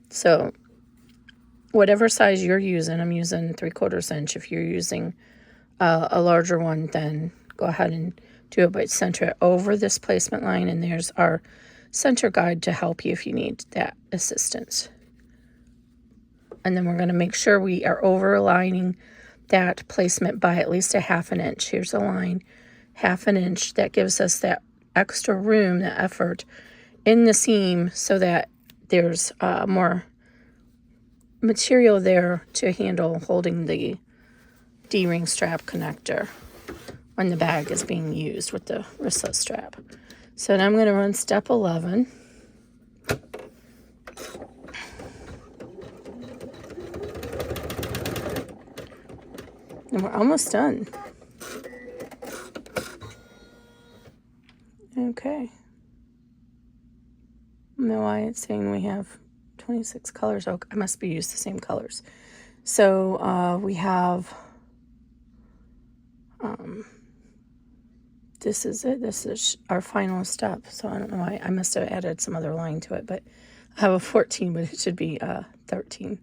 Speaker 1: So whatever size you're using, I'm using 3/4 inch. If you're using a larger one, then go ahead and do it, but center it over this placement line, and there's our center guide to help you if you need that assistance. And then we're going to make sure we are overlining that placement by at least 1/2 inch. Here's a line, 1/2 inch. That gives us that extra room, that effort in the seam, so that there's more material there to handle holding the D-ring strap connector when the bag is being used with the wristlet strap. So now I'm going to run step 11. And we're almost done. Okay. I don't know why it's saying we have 26 colors. Oh, I must be used the same colors. So we have, this is it. This is our final step. So I don't know why. I must have added some other line to it, but I have a 14, but it should be 13.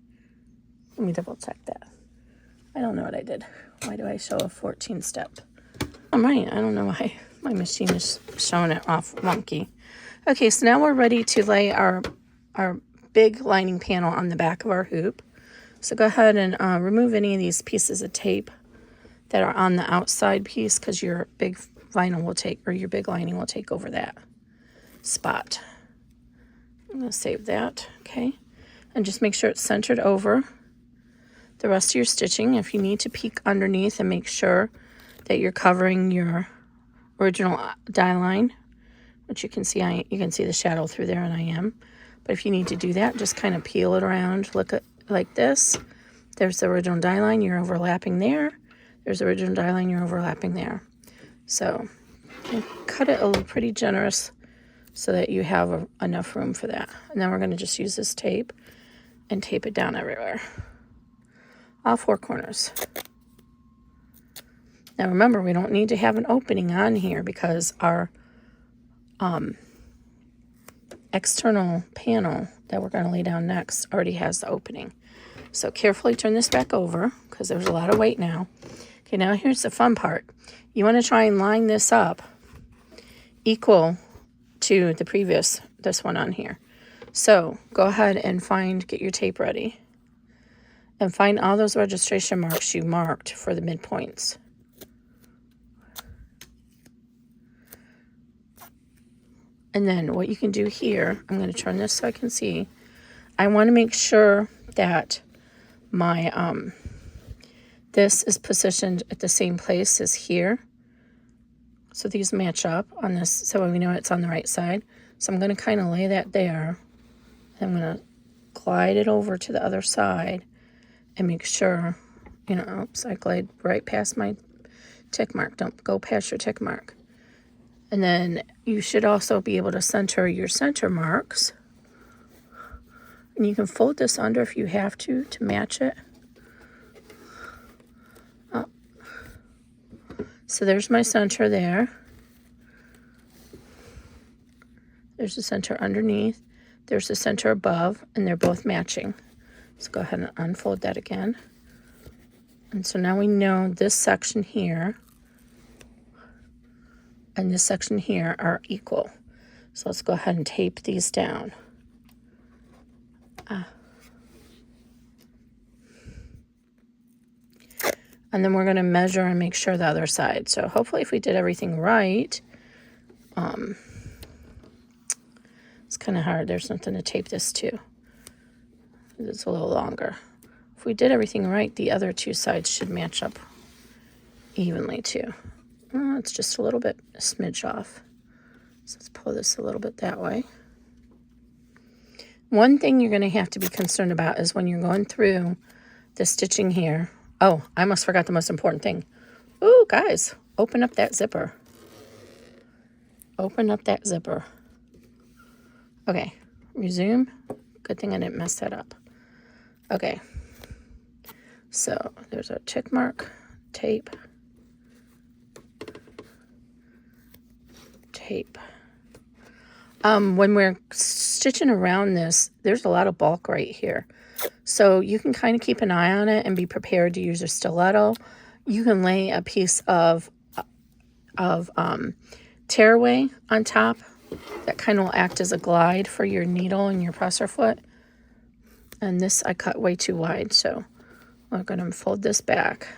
Speaker 1: Let me double check that. I don't know what I did. Why do I show a 14 step? I'm right. I don't know why my machine is showing it off wonky. Okay, so now we're ready to lay our big lining panel on the back of our hoop. So go ahead and remove any of these pieces of tape that are on the outside piece, because your big vinyl will take, or your big lining will take over that spot. I'm going to save that, okay? And just make sure it's centered over the rest of your stitching. If you need to peek underneath and make sure that you're covering your original die line, which you can see, you can see the shadow through there, and I am. But if you need to do that, just kind of peel it around, look at like this. There's the original die line, you're overlapping there. There's the original die line, you're overlapping there. So cut it a little pretty generous so that you have enough room for that. And then we're going to just use this tape and tape it down everywhere. All 4 corners. Now remember, we don't need to have an opening on here because our external panel that we're going to lay down next already has the opening. So carefully turn this back over because there's a lot of weight now. Okay, now here's the fun part. You want to try and line this up equal to the previous, this one on here. So go ahead and get your tape ready and find all those registration marks you marked for the midpoints. And then what you can do here, I'm going to turn this so I can see. I want to make sure that my this is positioned at the same place as here. So these match up on this, so we know it's on the right side. So I'm going to kind of lay that there. I'm going to glide it over to the other side and make sure, you know, oops, I glide right past my tick mark. Don't go past your tick mark. And then you should also be able to center your center marks. And you can fold this under if you have to match it. Up. So there's my center there. There's the center underneath. There's the center above, and they're both matching. Let's go ahead and unfold that again. And so now we know this section here and this section here are equal. So let's go ahead and tape these down. And then we're going to measure and make sure the other side. So hopefully if we did everything right, it's kind of hard. There's nothing to tape this to. It's a little longer. If we did everything right, the other two sides should match up evenly too. It's just a little bit, a smidge off. So let's pull this a little bit that way. One thing you're going to have to be concerned about is when you're going through the stitching here. Oh, I almost forgot the most important thing. Ooh, guys, open up that zipper. Open up that zipper. Okay, resume. Good thing I didn't mess that up. Okay, so there's our tick mark, tape, tape. When we're stitching around this, there's a lot of bulk right here. So you can kind of keep an eye on it and be prepared to use a stiletto. You can lay a piece of tearaway on top. That kind of will act as a glide for your needle and your presser foot. And this I cut way too wide, so we're going to fold this back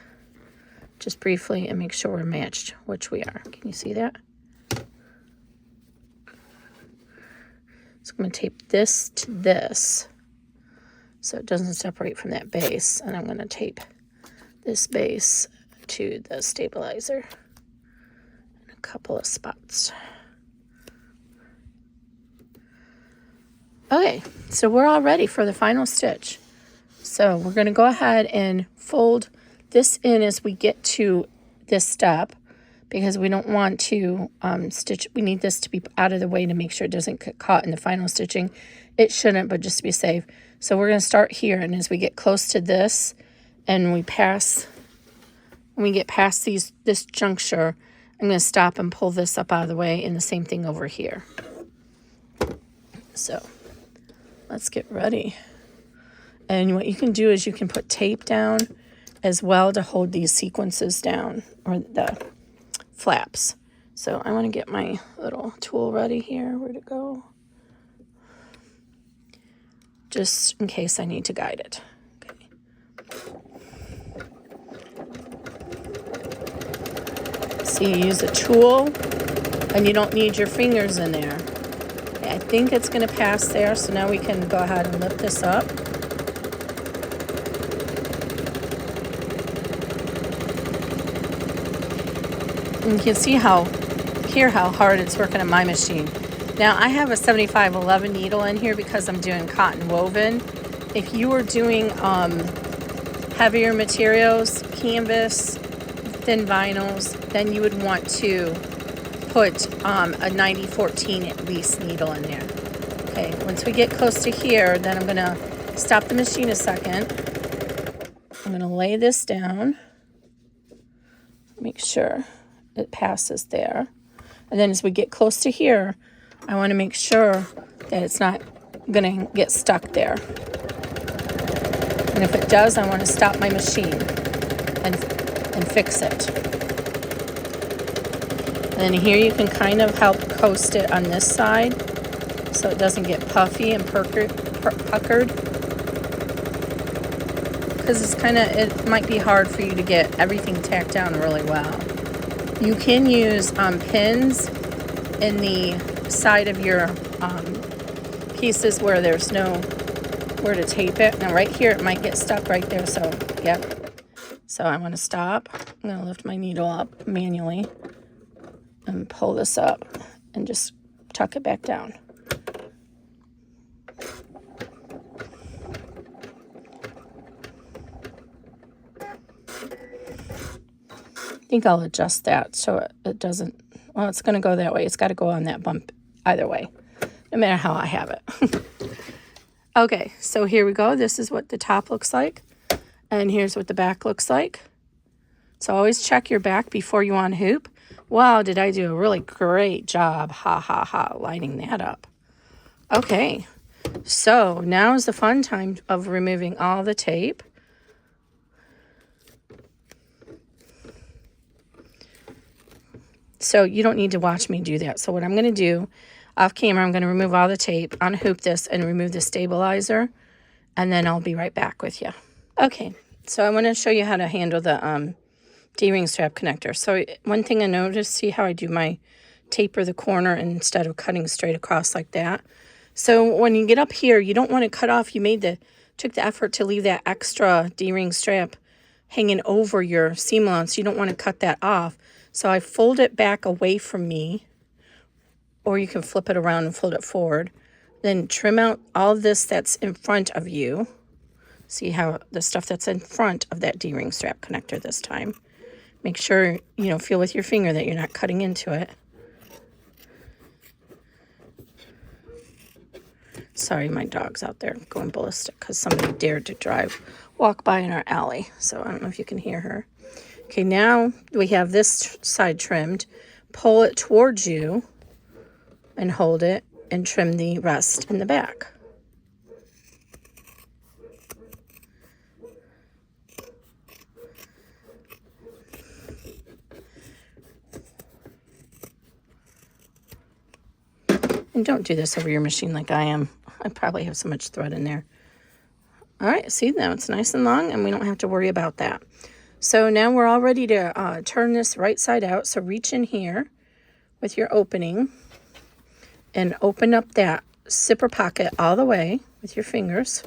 Speaker 1: just briefly and make sure we're matched, which we are. Can you see that? So I'm going to tape this to this so it doesn't separate from that base. And I'm going to tape this base to the stabilizer in a couple of spots. Okay, so we're all ready for the final stitch. So we're going to go ahead and fold this in as we get to this step because we don't want to stitch. We need this to be out of the way to make sure it doesn't get caught in the final stitching. It shouldn't, but just to be safe. So we're going to start here, and as we get close to this and we get past this juncture, I'm going to stop and pull this up out of the way, and the same thing over here. So let's get ready. And what you can do is you can put tape down as well to hold these sequences down, or the flaps. So I want to get my little tool ready here. Where'd it go? Just in case I need to guide it. Okay. So you use a tool and you don't need your fingers in there. Okay, I think it's going to pass there, so now we can go ahead and lift this up. And you can see how hard it's working on my machine. Now I have a 7511 needle in here because I'm doing cotton woven. If you were doing heavier materials, canvas, thin vinyls, then you would want to put a 9014 at least needle in there. Okay, once we get close to here, then I'm gonna stop the machine a second. I'm gonna lay this down, make sure it passes there. And then as we get close to here, I want to make sure that it's not going to get stuck there. And if it does, I want to stop my machine and fix it. And then here you can kind of help coast it on this side so it doesn't get puffy and puckered. Because it might be hard for you to get everything tacked down really well. You can use pins in the side of your pieces where there's nowhere to tape it. Now right here it might get stuck right there, so yep. So I want to stop. I'm going to lift my needle up manually and pull this up and just tuck it back down. I think I'll adjust that so it doesn't, well, it's going to go that way. It's got to go on that bump either way, no matter how I have it. Okay, so here we go. This is what the top looks like, and here's what the back looks like. So always check your back before you unhoop. Wow, did I do a really great job, ha, ha, ha, lining that up. Okay, so now is the fun time of removing all the tape. So you don't need to watch me do that. So what I'm going to do off camera, I'm going to remove all the tape, unhoop this, and remove the stabilizer, and then I'll be right back with you. Okay, so I want to show you how to handle the D-ring strap connector. So one thing I noticed, see how I do my taper the corner instead of cutting straight across like that. So when you get up here, you don't want to cut off. You took the effort to leave that extra D-ring strap hanging over your seam allowance. You don't want to cut that off. So I fold it back away from me, or you can flip it around and fold it forward. Then trim out all this that's in front of you. See how the stuff that's in front of that D-ring strap connector this time. Make sure, feel with your finger that you're not cutting into it. Sorry, my dog's out there going ballistic because somebody dared to walk by in our alley. So I don't know if you can hear her. Okay, now we have this side trimmed. Pull it towards you and hold it and trim the rest in the back. And don't do this over your machine like I am. I probably have so much thread in there. All right, see, now it's nice and long and we don't have to worry about that. So now we're all ready to turn this right side out. So reach in here with your opening and open up that zipper pocket all the way with your fingers.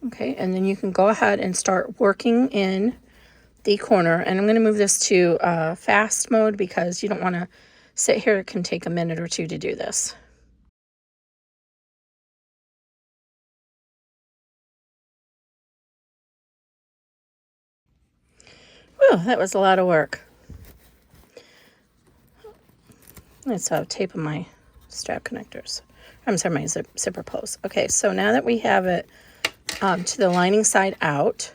Speaker 1: Okay, and then you can go ahead and start working in the corner. And I'm going to move this to fast mode because you don't want to sit here. It can take a minute or two to do this. Whew, that was a lot of work. Let's tape on my strap connectors. I'm sorry, my zipper posts. Okay, so now that we have it to the lining side out,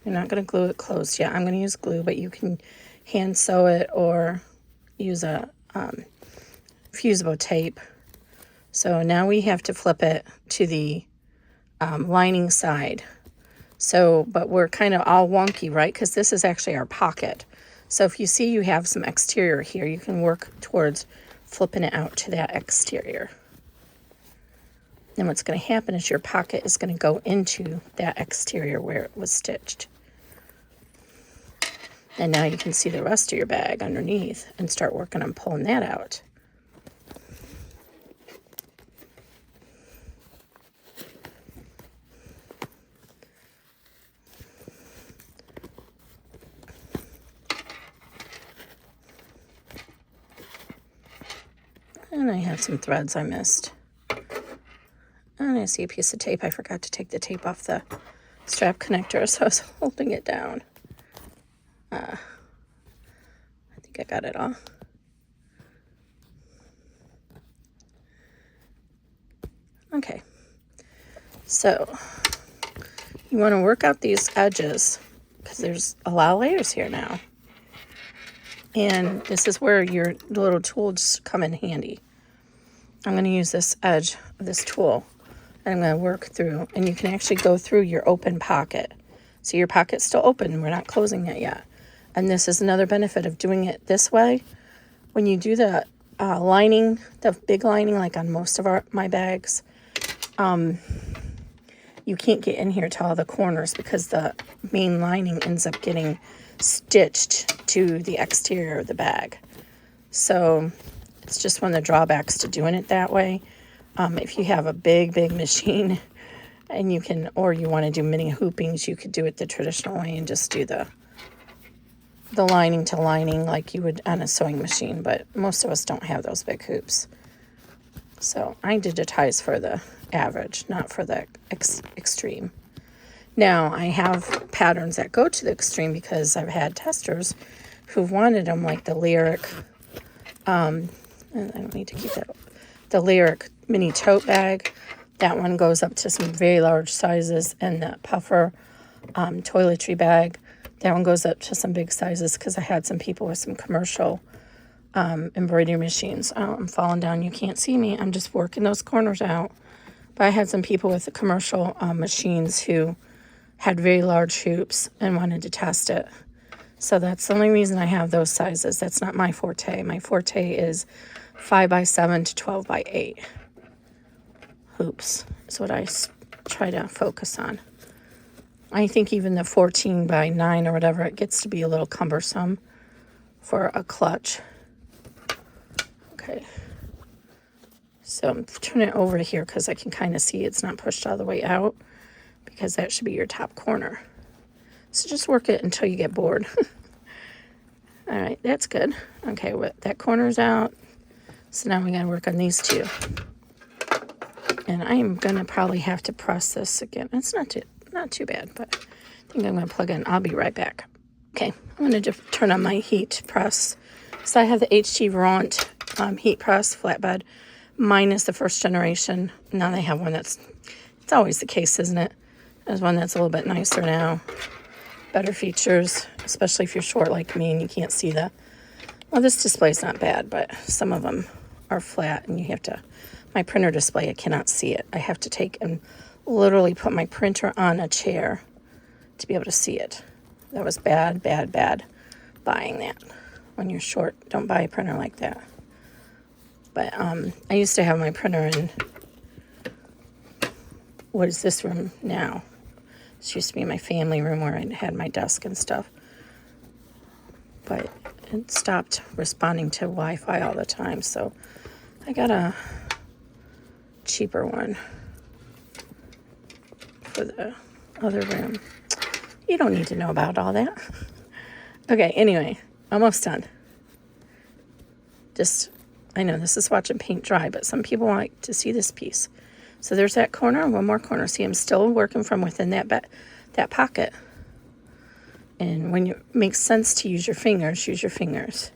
Speaker 1: you're not going to glue it closed yet. I'm going to use glue, but you can hand sew it or use a fusible tape. So now we have to flip it to the lining side. So, but we're kind of all wonky, right? Because this is actually our pocket. So if you see you have some exterior here, you can work towards flipping it out to that exterior. Then what's going to happen is your pocket is going to go into that exterior where it was stitched. And now you can see the rest of your bag underneath and start working on pulling that out. And I have some threads I missed. And I see a piece of tape. I forgot to take the tape off the strap connector, so I was holding it down. I think I got it all. Okay. So you want to work out these edges because there's a lot of layers here now. And this is where your little tools come in handy. I'm going to use this edge of this tool, and I'm going to work through, and you can actually go through your open pocket. See, your pocket's still open. We're not closing it yet. And this is another benefit of doing it this way. When you do the lining, the big lining, like on most of my bags, you can't get in here to all the corners because the main lining ends up getting stitched to the exterior of the bag. So it's just one of the drawbacks to doing it that way. If you have a big machine and you want to do mini hoopings, you could do it the traditional way and just do the lining to lining like you would on a sewing machine, but most of us don't have those big hoops. So I digitize for the average, not for the extreme. Now, I have patterns that go to the extreme because I've had testers who've wanted them, like the Lyric, and I don't need to keep that, the Lyric mini tote bag. That one goes up to some very large sizes, and the Puffer toiletry bag, that one goes up to some big sizes because I had some people with some commercial embroidery machines. I'm falling down. You can't see me. I'm just working those corners out. But I had some people with the commercial machines who had very large hoops and wanted to test it. So that's the only reason I have those sizes. That's not my forte. My forte is 5x7 to 12x8 hoops. That's what I try to focus on. I think even the 14x9 or whatever, it gets to be a little cumbersome for a clutch. Okay. So I'm turning it over to here because I can kind of see it's not pushed all the way out, because that should be your top corner. So just work it until you get bored. All right, that's good. Okay, that corner's out. So now we got to work on these two. And I'm going to probably have to press this again. It's not too bad, but I think I'm going to plug in. I'll be right back. Okay, I'm going to just turn on my heat press. So I have the HT Veront heat press flatbed. Mine is the first generation. Now they have one it's always the case, isn't it? There's one that's a little bit nicer now. Better features, especially if you're short like me and you can't see well, this display's not bad, but some of them are flat and you have to, my printer display, I cannot see it. I have to take and literally put my printer on a chair to be able to see it. That was bad buying that. When you're short, don't buy a printer like that. But I used to have my printer in, what is this room now? This used to be my family room where I had my desk and stuff. But it stopped responding to Wi-Fi all the time, so I got a cheaper one for the other room. You don't need to know about all that. Okay, anyway, almost done. I know this is watching paint dry, but some people like to see this piece. So there's that corner, one more corner. See, I'm still working from within that pocket. And when it makes sense to use your fingers, use your fingers.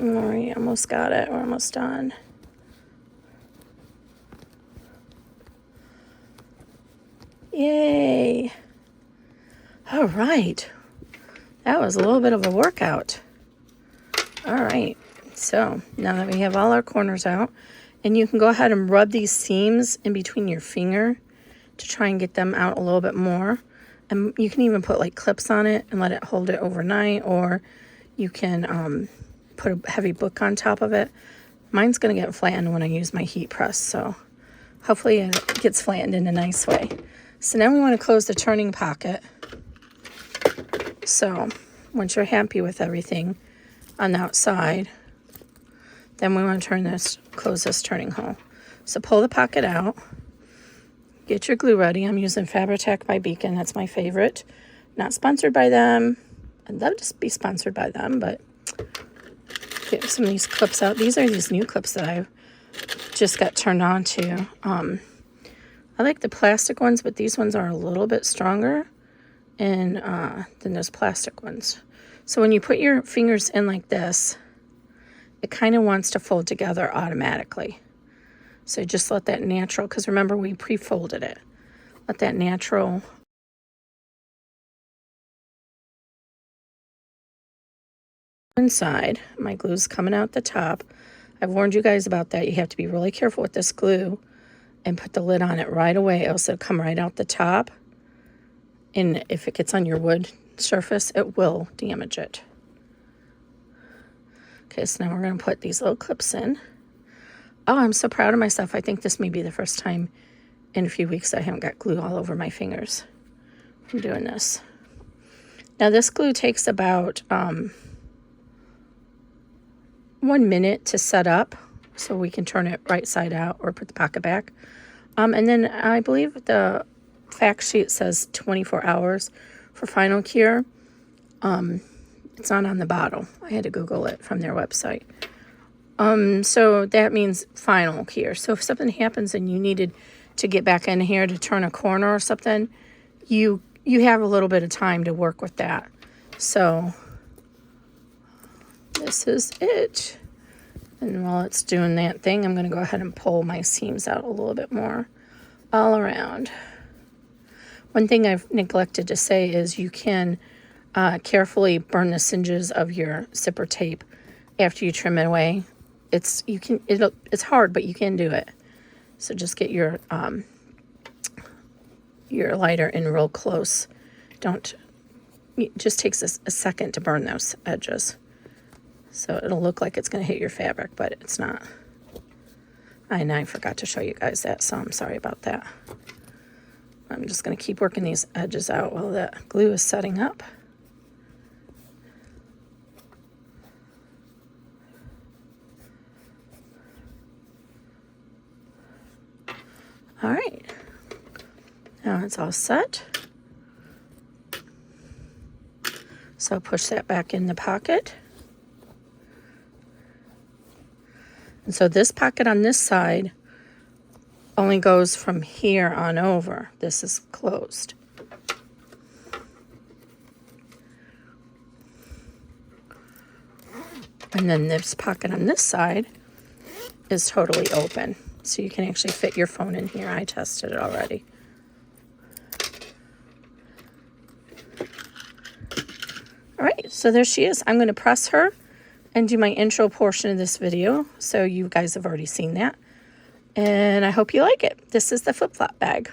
Speaker 1: All right, almost got it. We're almost done. Yay. All right. That was a little bit of a workout. All right. So now that we have all our corners out, and you can go ahead and rub these seams in between your finger to try and get them out a little bit more. And you can even put like clips on it and let it hold it overnight, or you can put a heavy book on top of it. Mine's going to get flattened when I use my heat press, so hopefully it gets flattened in a nice way. So now we want to close the turning pocket. So once you're happy with everything on the outside, then we want to close this turning hole. So pull the pocket out, get your glue ready. I'm using Fabri-Tac by Beacon. That's my favorite. Not sponsored by them. I'd love to be sponsored by them, but get some of these clips out. These are these new clips that I've just got turned on to. I like the plastic ones, but these ones are a little bit stronger than those plastic ones. So when you put your fingers in like this, it kind of wants to fold together automatically. So just let that natural, because remember we pre-folded it. Let that natural inside. My glue's coming out the top. I've warned you guys about that. You have to be really careful with this glue and put the lid on it right away, else it'll come right out the top. And if it gets on your wood surface, it will damage it. Okay, so now we're going to put these little clips in. Oh, I'm so proud of myself. I think this may be the first time in a few weeks I haven't got glue all over my fingers from doing this. Now this glue takes about 1 minute to set up, so we can turn it right side out or put the pocket back. And then I believe the fact sheet says 24 hours for final cure. It's not on the bottle. I had to Google it from their website. So that means final cure. So if something happens and you needed to get back in here to turn a corner or something, you have a little bit of time to work with that. So this is it. And while it's doing that thing, I'm going to go ahead and pull my seams out a little bit more all around. One thing I've neglected to say is you can carefully burn the singes of your zipper tape after you trim it away. It's hard, but you can do it. So just get your lighter in real close. It just takes a second to burn those edges. So it'll look like it's going to hit your fabric, but it's not. I forgot to show you guys that, so I'm sorry about that. I'm just going to keep working these edges out while the glue is setting up. All right. Now it's all set. So push that back in the pocket. And so this pocket on this side only goes from here on over. This is closed. And then this pocket on this side is totally open. So you can actually fit your phone in here. I tested it already. All right, so there she is. I'm going to press her and do my intro portion of this video. So you guys have already seen that. And I hope you like it. This is the flip-flop bag.